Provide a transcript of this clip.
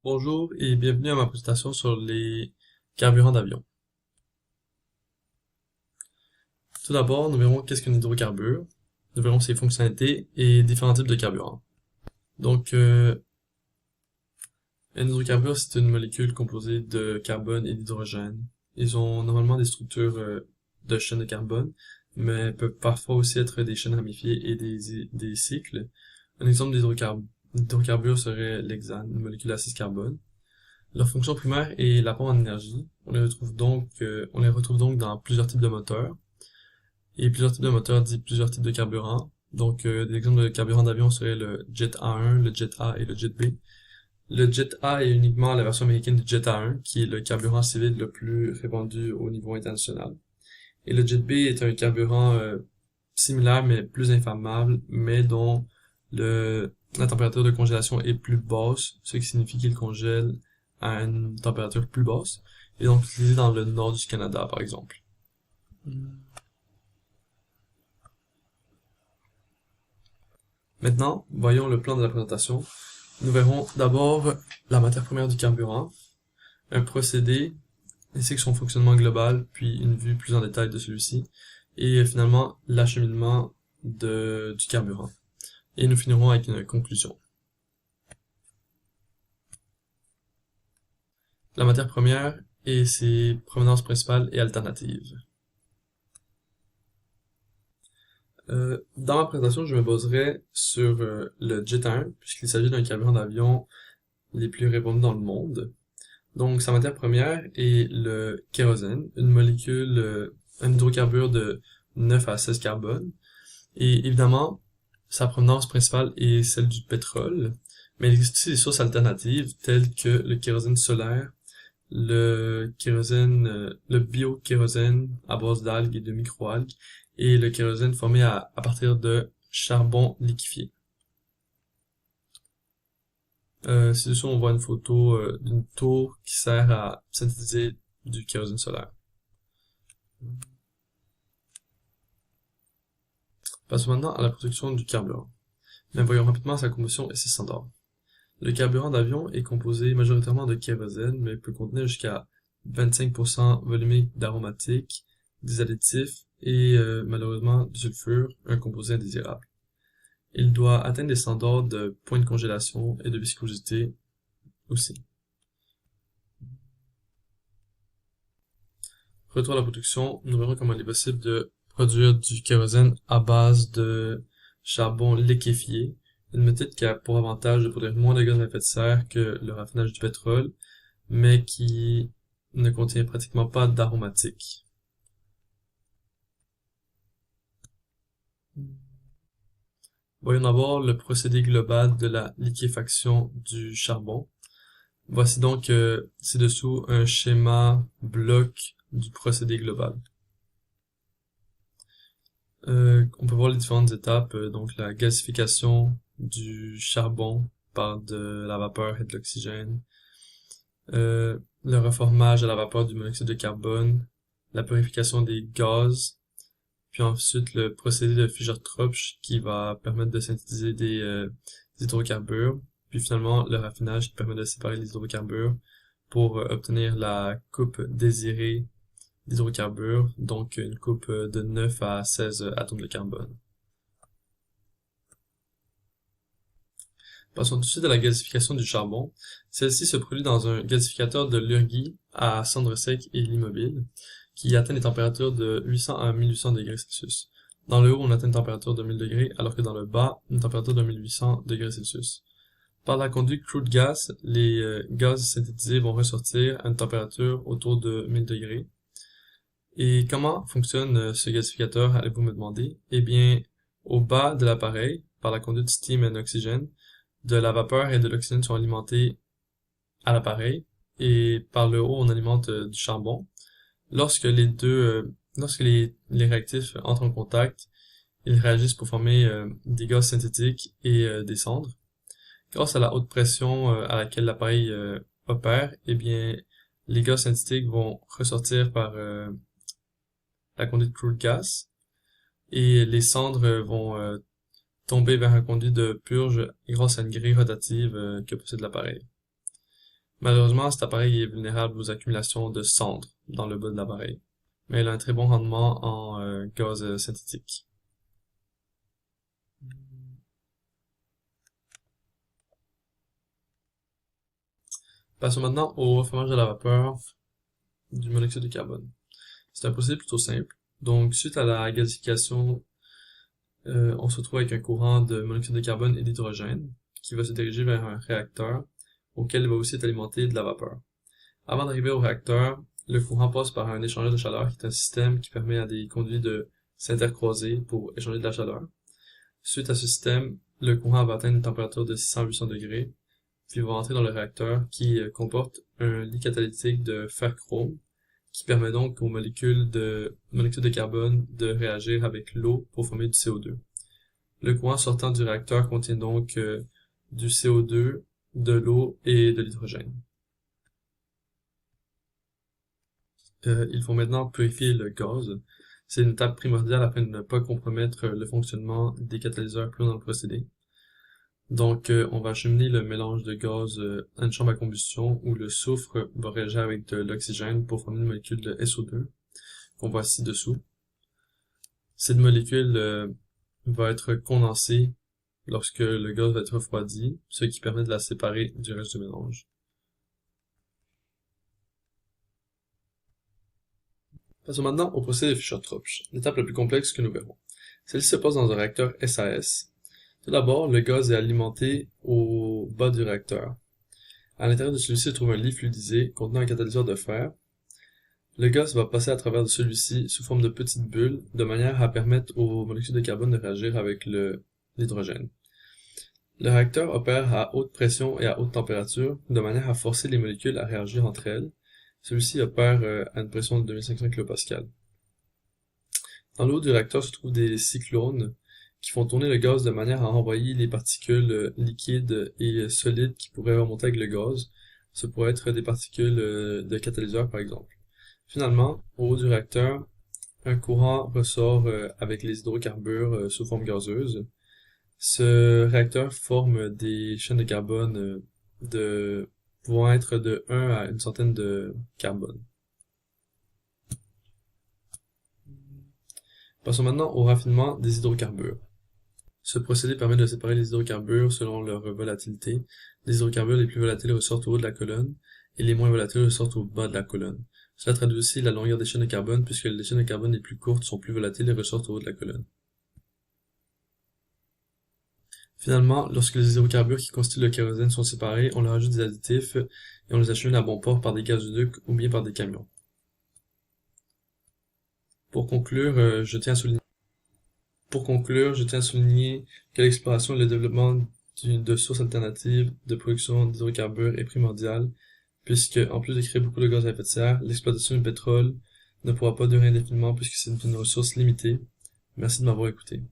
Bonjour et bienvenue à ma présentation sur les carburants d'avion. Tout d'abord, nous verrons qu'est-ce qu'un hydrocarbure, nous verrons ses fonctionnalités et différents types de carburants. Donc, un hydrocarbure, c'est une molécule composée de carbone et d'hydrogène. Ils ont normalement des structures de chaînes de carbone, mais peuvent parfois aussi être des chaînes ramifiées et des cycles. Un exemple d'hydrocarbure serait l'hexane, une molécule à 6 carbone. Leur fonction primaire est l'apport en énergie. On les retrouve donc dans plusieurs types de moteurs. Et plusieurs types de moteurs dit plusieurs types de carburants. Donc, des exemples de carburants d'avion seraient le Jet A1, le Jet A et le Jet B. Le Jet A est uniquement la version américaine du Jet A1, qui est le carburant civil le plus répandu au niveau international. Et le Jet B est un carburant similaire mais plus inflammable, mais dont la température de congélation est plus basse, ce qui signifie qu'il congèle à une température plus basse, et donc utilisé dans le nord du Canada, par exemple. Maintenant, voyons le plan de la présentation. Nous verrons d'abord la matière première du carburant, un procédé, ainsi que son fonctionnement global, puis une vue plus en détail de celui-ci, et finalement l'acheminement du carburant. Et nous finirons avec une conclusion. La matière première et ses provenances principales et alternatives. Dans ma présentation, je me baserai sur le Jet A1, puisqu'il s'agit d'un carburant d'avion les plus répandus dans le monde. Donc, sa matière première est le kérosène, une molécule, un hydrocarbure de 9 à 16 carbone. Et évidemment, sa provenance principale est celle du pétrole, mais il existe aussi des sources alternatives telles que le kérosène solaire, le biokérosène à base d'algues et de microalgues, et le kérosène formé à partir de charbon liquéfié. Ci-dessous, on voit une photo d'une tour qui sert à synthétiser du kérosène solaire. Passons maintenant à la production du carburant. Mais voyons rapidement sa combustion et ses standards. Le carburant d'avion est composé majoritairement de kérosène, mais peut contenir jusqu'à 25% volumique d'aromatiques, des additifs et malheureusement du sulfure, un composé indésirable. Il doit atteindre des standards de point de congélation et de viscosité aussi. Retour à la production, nous verrons comment il est possible de produire du kérosène à base de charbon liquéfié, une méthode qui a pour avantage de produire moins de gaz à effet de serre que le raffinage du pétrole, mais qui ne contient pratiquement pas d'aromatiques. Voyons d'abord le procédé global de la liquéfaction du charbon. Voici donc ci-dessous un schéma bloc du procédé global. On peut voir les différentes étapes, donc la gasification du charbon par de la vapeur et de l'oxygène, le reformage à la vapeur du monoxyde de carbone, la purification des gaz, puis ensuite le procédé de Fischer-Tropsch qui va permettre de synthétiser des hydrocarbures, puis finalement le raffinage qui permet de séparer les hydrocarbures pour obtenir la coupe désirée d'hydrocarbures, donc une coupe de 9 à 16 atomes de carbone. Passons tout de suite à la gasification du charbon. Celle-ci se produit dans un gasificateur de Lurgi à cendre sec et immobile, qui atteint des températures de 800 à 1800 degrés Celsius. Dans le haut, on atteint une température de 1000 degrés, alors que dans le bas, une température de 1800 degrés Celsius. Par la conduite crude gas, les gaz synthétisés vont ressortir à une température autour de 1000 degrés. Et comment fonctionne ce gasificateur, allez-vous me demander? Eh bien, au bas de l'appareil, par la conduite steam and oxygène, de la vapeur et de l'oxygène sont alimentés à l'appareil, et par le haut, on alimente du charbon. Lorsque les réactifs entrent en contact, ils réagissent pour former des gaz synthétiques et des cendres. Grâce à la haute pression à laquelle l'appareil opère, eh bien, les gaz synthétiques vont ressortir par la conduite crude gas, et les cendres vont tomber vers un conduit de purge grâce à une grille rotative que possède l'appareil. Malheureusement, cet appareil est vulnérable aux accumulations de cendres dans le bas de l'appareil, mais il a un très bon rendement en gaz synthétique. Passons maintenant au reformage de la vapeur du monoxyde de carbone. C'est un procédé plutôt simple. Donc, suite à la gasification, on se retrouve avec un courant de monoxyde de carbone et d'hydrogène qui va se diriger vers un réacteur auquel va aussi être alimenté de la vapeur. Avant d'arriver au réacteur, le courant passe par un échangeur de chaleur qui est un système qui permet à des conduits de s'intercroiser pour échanger de la chaleur. Suite à ce système, le courant va atteindre une température de 600-800 degrés, puis va entrer dans le réacteur qui comporte un lit catalytique de fer-chrome qui permet donc aux molécules de monoxyde de carbone de réagir avec l'eau pour former du CO2. Le courant sortant du réacteur contient donc du CO2, de l'eau et de l'hydrogène. Il faut maintenant purifier le gaz. C'est une étape primordiale afin de ne pas compromettre le fonctionnement des catalyseurs plus loin dans le procédé. Donc, on va acheminer le mélange de gaz à une chambre à combustion où le soufre va réagir avec de l'oxygène pour former une molécule de SO2 qu'on voit ci-dessous. Cette molécule va être condensée lorsque le gaz va être refroidi, ce qui permet de la séparer du reste du mélange. Passons maintenant au procédé de Fischer-Tropsch, l'étape la plus complexe que nous verrons. Celle-ci se passe dans un réacteur SAS. Tout d'abord, le gaz est alimenté au bas du réacteur. À l'intérieur de celui-ci se trouve un lit fluidisé contenant un catalyseur de fer. Le gaz va passer à travers de celui-ci sous forme de petites bulles, de manière à permettre au monoxyde de carbone de réagir avec l'hydrogène. Le réacteur opère à haute pression et à haute température, de manière à forcer les molécules à réagir entre elles. Celui-ci opère à une pression de 2500 kPa. Dans l'eau du réacteur se trouvent des cyclones qui font tourner le gaz de manière à envoyer les particules liquides et solides qui pourraient remonter avec le gaz. Ce pourrait être des particules de catalyseur par exemple. Finalement, au haut du réacteur, un courant ressort avec les hydrocarbures sous forme gazeuse. Ce réacteur forme des chaînes de carbone pouvant être de 1 à une centaine de carbone. Passons maintenant au raffinement des hydrocarbures. Ce procédé permet de séparer les hydrocarbures selon leur volatilité. Les hydrocarbures les plus volatiles ressortent au haut de la colonne et les moins volatiles ressortent au bas de la colonne. Cela traduit aussi la longueur des chaînes de carbone puisque les chaînes de carbone les plus courtes sont plus volatiles et ressortent au haut de la colonne. Finalement, lorsque les hydrocarbures qui constituent le kérosène sont séparés, on leur ajoute des additifs et on les achemine à bon port par des gazoducs ou bien par des camions. Pour conclure, je tiens à souligner que l'exploration et le développement de sources alternatives de production d'hydrocarbures est primordial, puisque, en plus de créer beaucoup de gaz à effet de serre, l'exploitation du pétrole ne pourra pas durer indéfiniment puisque c'est une ressource limitée. Merci de m'avoir écouté.